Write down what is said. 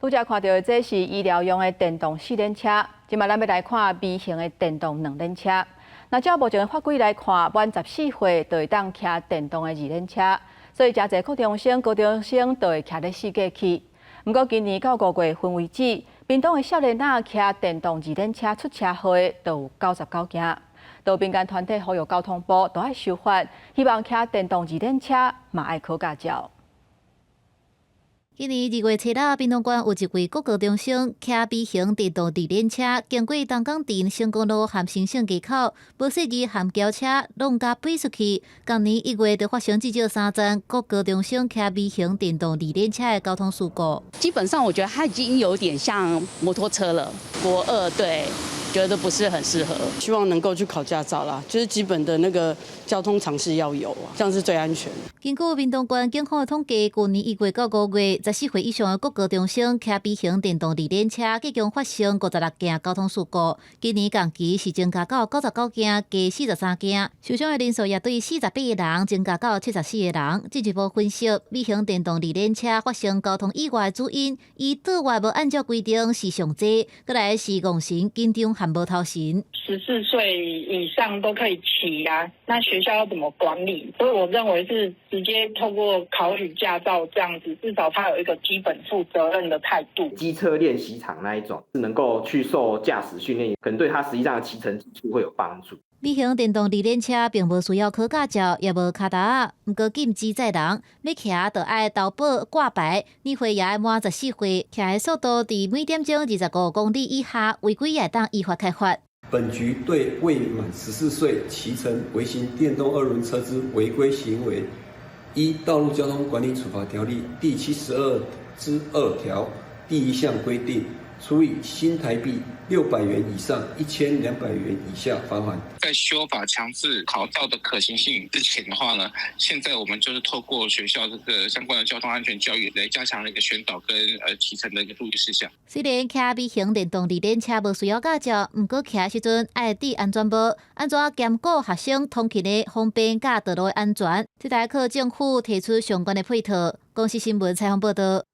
拄则看到的这是医疗用的电动四轮车，即马咱要来看微型的电动两轮车。那照目前的法规来看，满14岁就会当骑电动的二轮车，所以真侪高中生就会骑咧四架去。不过今年到5月份为止，屏东的少年仔骑电动二轮车出车祸就有99件。道民间团体呼吁交通部都要修法，希望骑电动二轮车嘛爱考驾照。今年2月7日，屏东县有一位国高中生骑微型电动二轮车，经过东港镇成功路和新盛街口，无细机和轿车弄甲飞出去。今年1月就发生至少3宗国高中生骑微型电动二轮车的交通事故。基本上，我觉得它已经有点像摩托车了。国2对。觉得不是很适合，希望能够去考驾照啦，就是基本的那个交通常识要有啊，这样是最安全。根据屏东县警方的统计，去年1月到5月，14岁以上的国高中生骑微型电动二轮车，计共发生56件交通事故。今年同期是增加到99件，加43件，受伤的人数也对48个人增加到74个人。进一步分析，微型电动二轮车发生交通意外的主因，伊倒外无按照规定是上济，再来是戆神、紧张。还无头衔，14岁以上都可以骑啊。那学校要怎么管理？所以我认为是直接透过考取驾照这样子，至少他有一个基本负责任的态度。机车练习场那一种是能够去受驾驶训练，可能对他实际上的骑乘技术会有帮助。微型电动二轮车并无需要考驾照，也无卡达，不过禁止载人，要骑就要投保挂牌，年岁也要满14岁，骑的速度伫每点钟25公里以下，违规也当依法开罚。本局对未满14岁骑乘微型电动2轮车之违规行为，依《道路交通管理处罚条例》第72之2条第1项规定，处以新台币600元以上1200元以下罚款。在修法强制考照的可行性之前的话呢，现在我们就是透过学校这个相关的交通安全教育来加强一个宣导跟骑乘的一个注意事项。虽然骑微型电动二轮车无需要驾照，不过骑的时阵爱戴安全帽，安怎兼顾学生通勤的方便甲道路的安全，这台靠政府提出相关的配套。公司新闻采访报道。